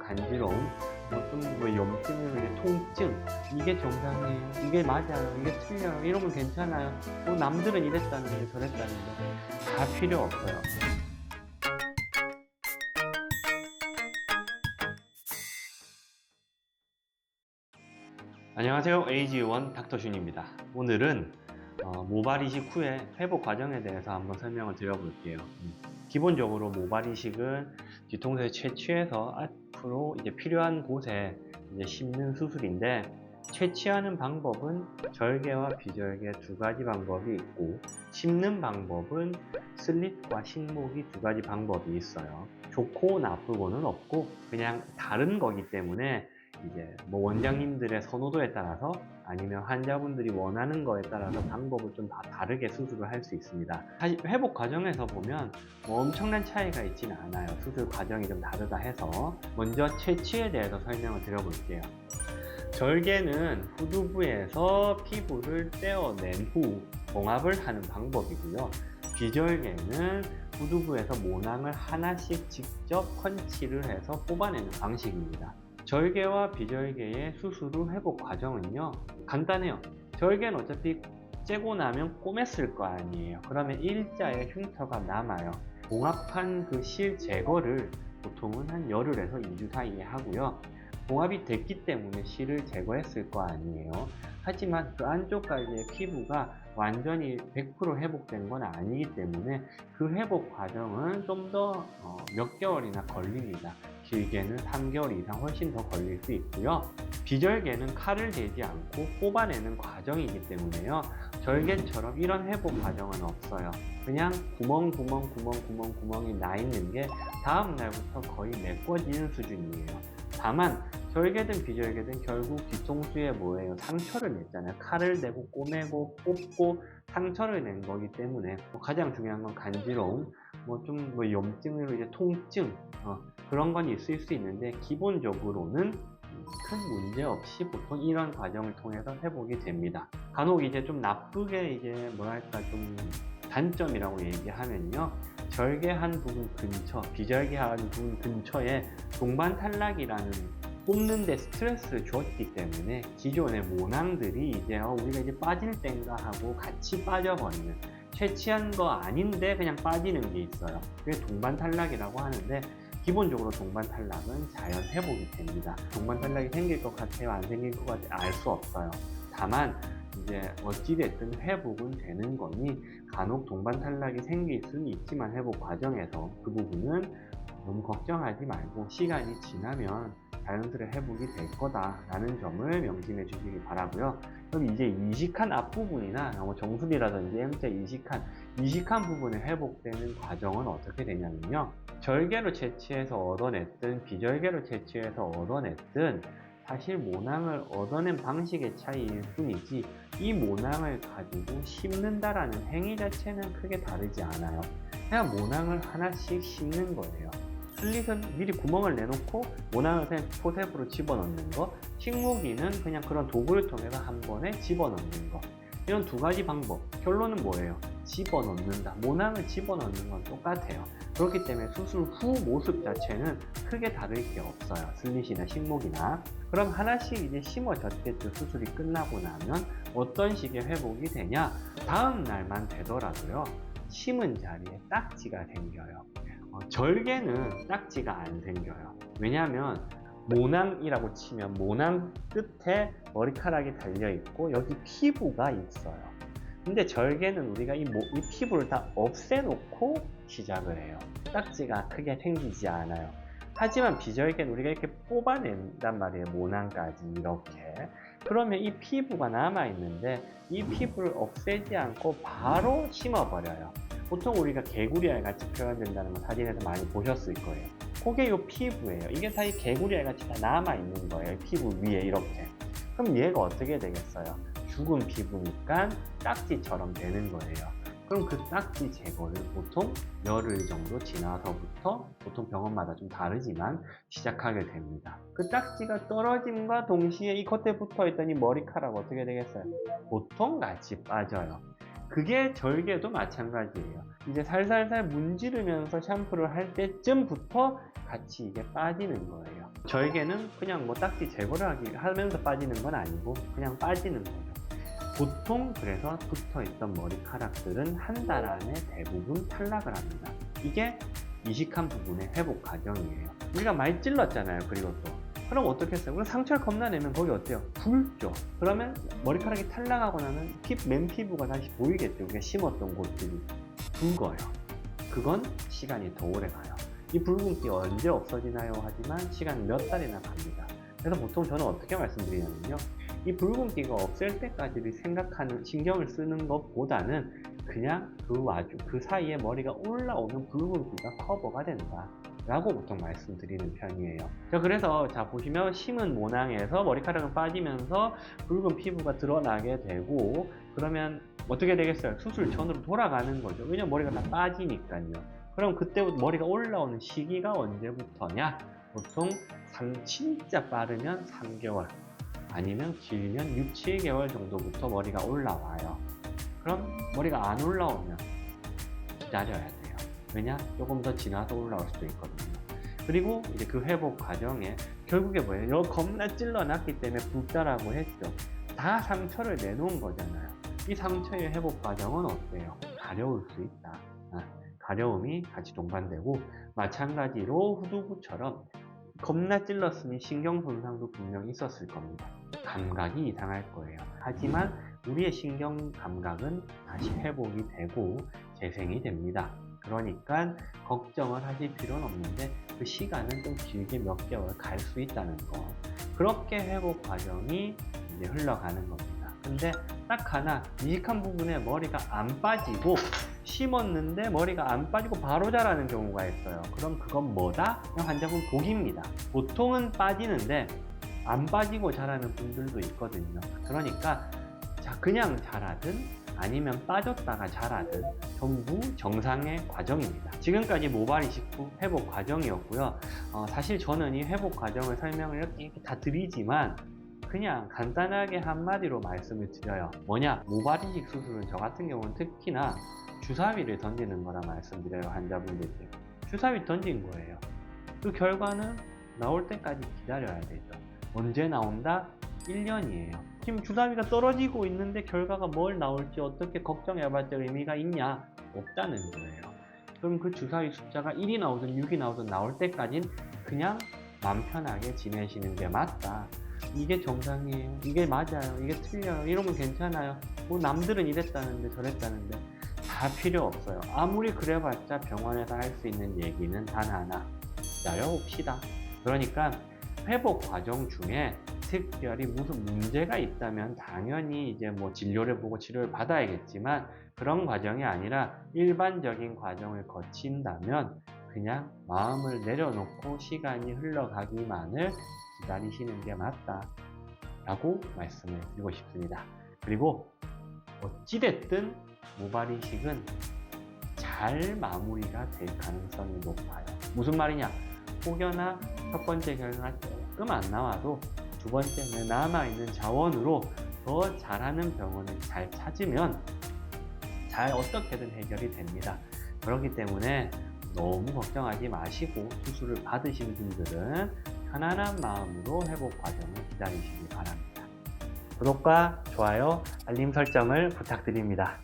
간지러움, 뭐 염증, 통증, 이게 정상이에요, 이게 맞아요, 이게 틀려요, 이러면 괜찮아요, 남들은 이랬다는데 저랬다는데, 다 필요 없어요. 안녕하세요, 에이지원 닥터준입니다. 오늘은 모발 이식 후에 회복 과정에 대해서 한번 설명을 드려볼게요. 기본적으로 모발 이식은 뒤통수에 채취해서 앞으로 이제 필요한 곳에 이제 심는 수술인데, 채취하는 방법은 절개와 비절개 두 가지 방법이 있고, 심는 방법은 슬릿과 식목이 두 가지 방법이 있어요. 좋고 나쁘고는 없고 그냥 다른 거기 때문에 이제 뭐 원장님들의 선호도에 따라서 아니면 환자분들이 원하는 거에 따라서 방법을 좀 다 다르게 수술을 할 수 있습니다. 사실 회복 과정에서 보면 뭐 엄청난 차이가 있지는 않아요. 수술 과정이 좀 다르다 해서 먼저 채취에 대해서 설명을 드려볼게요. 절개는 후두부에서 피부를 떼어낸 후 봉합을 하는 방법이고요. 비절개는 후두부에서 모낭을 하나씩 직접 펀치를 해서 뽑아내는 방식입니다. 절개와 비절개의 수술 후 회복 과정은요, 간단해요. 절개는 어차피 째고 나면 꼬맸을 거 아니에요. 그러면 일자의 흉터가 남아요. 봉합한 그 실 제거를 보통은 한 열흘에서 2주 사이에 하고요. 봉합이 됐기 때문에 실을 제거했을 거 아니에요. 하지만 그 안쪽까지의 피부가 완전히 100% 회복된 건 아니기 때문에 그 회복 과정은 좀 더 몇 개월이나 걸립니다. 길게는 3개월 이상 훨씬 더 걸릴 수 있고요. 비절개는 칼을 대지 않고 뽑아내는 과정이기 때문에요, 절개처럼 이런 회복 과정은 없어요. 그냥 구멍이 나 있는 게 다음 날부터 거의 메꿔지는 수준이에요. 다만 절개든 비절개든 결국 뒤통수에 뭐예요? 상처를 냈잖아요. 칼을 대고 꼬매고 뽑고 상처를 낸 거기 때문에 가장 중요한 건 간지러움, 염증으로 이제 통증, 그런 건 있을 수 있는데, 기본적으로는 큰 문제 없이 보통 이런 과정을 통해서 회복이 됩니다. 간혹 이제 좀 나쁘게 이제 좀 단점이라고 얘기하면요, 절개한 부분 근처, 비절개한 부분 근처에 동반 탈락이라는, 뽑는데 스트레스를 줬기 때문에 기존의 모낭들이 이제 우리가 이제 빠질 땐가 하고 같이 빠져버리는, 채취한 거 아닌데 그냥 빠지는 게 있어요. 그게 동반 탈락이라고 하는데, 기본적으로 동반 탈락은 자연 회복이 됩니다. 동반 탈락이 생길 것 같아요, 안 생길 것 같아요, 알 수 없어요. 다만 이제 어찌됐든 회복은 되는 거니, 간혹 동반 탈락이 생길 수는 있지만 회복 과정에서 그 부분은 너무 걱정하지 말고 시간이 지나면 자연스레 회복이 될 거다라는 점을 명심해 주시기 바라고요. 그럼 이제 이식한 앞부분이나 정수리라든지 M자 이식한 부분에 회복되는 과정은 어떻게 되냐면요, 절개로 채취해서 얻어냈든 비절개로 채취해서 얻어냈든 사실 모낭을 얻어낸 방식의 차이일 뿐이지, 이 모낭을 가지고 심는다라는 행위 자체는 크게 다르지 않아요. 그냥 모낭을 하나씩 심는 거예요. 슬릿은 미리 구멍을 내놓고 모낭을 그냥 포셉으로 집어넣는 거, 식목이는 그냥 그런 도구를 통해서 한 번에 집어넣는 거. 이런 두 가지 방법, 결론은 뭐예요? 집어넣는다. 모낭을 집어넣는 건 똑같아요. 그렇기 때문에 수술 후 모습 자체는 크게 다를 게 없어요. 슬릿이나 식목이나. 그럼 하나씩 이제 심어졌겠죠. 수술이 끝나고 나면 어떤 식의 회복이 되냐? 다음 날만 되더라도요, 심은 자리에 딱지가 생겨요. 절개는 딱지가 안 생겨요. 왜냐하면 모낭이라고 치면 모낭 끝에 머리카락이 달려있고 여기 피부가 있어요. 근데 절개는 우리가 이 피부를 다 없애놓고 시작을 해요. 딱지가 크게 생기지 않아요. 하지만 비절개는 우리가 이렇게 뽑아낸단 말이에요. 모낭까지 이렇게. 그러면 이 피부가 남아있는데 이 피부를 없애지 않고 바로 심어버려요. 보통 우리가 개구리알 같이 표현된다는 거 사진에서 많이 보셨을 거예요. 그게 이 피부예요. 이게 다 이 개구리알 같이 다 남아있는 거예요. 피부 위에 이렇게. 그럼 얘가 어떻게 되겠어요? 죽은 피부니까 딱지처럼 되는 거예요. 그럼 그 딱지 제거를 보통 열흘 정도 지나서부터, 보통 병원마다 좀 다르지만 시작하게 됩니다. 그 딱지가 떨어짐과 동시에 이 겉에 붙어있던 이 머리카락 어떻게 되겠어요? 보통 같이 빠져요. 그 그게 절개도 마찬가지예요. 이제 살살살 문지르면서 샴푸를 할 때쯤부터 같이 이게 빠지는 거예요. 절개는 그냥 뭐 딱지 제거를 하면서 빠지는 건 아니고 그냥 빠지는 거죠. 보통 그래서 붙어있던 머리카락들은 한 달 안에 대부분 탈락을 합니다. 이게 이식한 부분의 회복 과정이에요. 우리가 많이 찔렀잖아요. 그리고 또 그럼 어떻게 했어요? 그럼 상처를 겁나 내면 거기 어때요? 붉죠. 그러면 머리카락이 탈락하고 나면 맨 피부가 다시 보이겠죠. 우리가 심었던 곳들이 붉어요. 그건 시간이 더 오래 가요. 이 붉은기 언제 없어지나요? 하지만 시간 몇 달이나 갑니다. 그래서 보통 저는 어떻게 말씀드리냐면요. 이 붉은기가 없을 때까지를 생각하는, 신경을 쓰는 것보다는 그냥 그 사이에 머리가 올라오면 붉은기가 커버가 된다 라고 보통 말씀드리는 편이에요. 자, 그래서 자 보시면 심은 모낭에서 머리카락은 빠지면서 붉은 피부가 드러나게 되고, 그러면 어떻게 되겠어요? 수술 전으로 돌아가는 거죠. 왜냐면 머리가 다 빠지니까요. 그럼 그때부터 머리가 올라오는 시기가 언제부터냐? 보통 진짜 빠르면 3개월, 아니면 길면 6, 7개월 정도부터 머리가 올라와요. 그럼 머리가 안 올라오면 기다려야 돼요. 왜냐? 조금 더 지나서 올라올 수도 있거든요. 그리고 이제 그 회복 과정에 결국에 뭐예요? 여 겁나 찔러놨기 때문에 붓다라고 했죠. 다 상처를 내놓은 거잖아요. 이 상처의 회복 과정은 어때요? 가려울 수 있다. 가려움이 같이 동반되고, 마찬가지로 후두부처럼 겁나 찔렀으니 신경 손상도 분명히 있었을 겁니다. 감각이 이상할 거예요. 하지만 우리의 신경 감각은 다시 회복이 되고 재생이 됩니다. 그러니까 걱정을 하실 필요는 없는데 그 시간은 좀 길게 몇 개월 갈 수 있다는 거. 그렇게 회복 과정이 이제 흘러가는 겁니다. 근데 딱 하나, 이식한 부분에 머리가 안 빠지고 심었는데 머리가 안 빠지고 바로 자라는 경우가 있어요. 그럼 그건 뭐다? 환자분 복입니다. 보통은 빠지는데 안 빠지고 자라는 분들도 있거든요. 그러니까 그냥 자라든 아니면 빠졌다가 자라든 전부 정상의 과정입니다. 지금까지 모발 이식 후 회복 과정이었고요. 사실 저는 이 회복 과정을 설명을 이렇게 다 드리지만 그냥 간단하게 한마디로 말씀을 드려요. 뭐냐? 모발 이식 수술은 저 같은 경우는 특히나 주사위를 던지는 거라 말씀드려요. 환자분들께 주사위 던진 거예요. 그 결과는 나올 때까지 기다려야 되죠. 언제 나온다? 1년이에요. 지금 주사위가 떨어지고 있는데 결과가 뭘 나올지 어떻게 걱정해봤자 의미가 있냐? 없다는 거예요. 그럼 그 주사위 숫자가 1이 나오든 6이 나오든 나올 때까진 그냥 맘 편하게 지내시는 게 맞다. 이게 정상이에요. 이게 맞아요. 이게 틀려요. 이러면 괜찮아요. 뭐 남들은 이랬다는데 저랬다는데 다 필요 없어요. 아무리 그래봤자 병원에서 할 수 있는 얘기는 단 하나. 기다려봅시다. 그러니까 회복 과정 중에 특별히 무슨 문제가 있다면 당연히 이제 뭐 진료를 보고 치료를 받아야겠지만 그런 과정이 아니라 일반적인 과정을 거친다면 그냥 마음을 내려놓고 시간이 흘러가기만을 기다리시는 게 맞다 라고 말씀을 드리고 싶습니다. 그리고 어찌됐든 모발 이식은 잘 마무리가 될 가능성이 높아요. 무슨 말이냐? 혹여나 첫 번째 결과가 조금 안 나와도 두 번째는 남아있는 자원으로 더 잘하는 병원을 잘 찾으면 잘 어떻게든 해결이 됩니다. 그렇기 때문에 너무 걱정하지 마시고 수술을 받으신 분들은 편안한 마음으로 회복 과정을 기다리시기 바랍니다. 구독과 좋아요, 알림 설정을 부탁드립니다.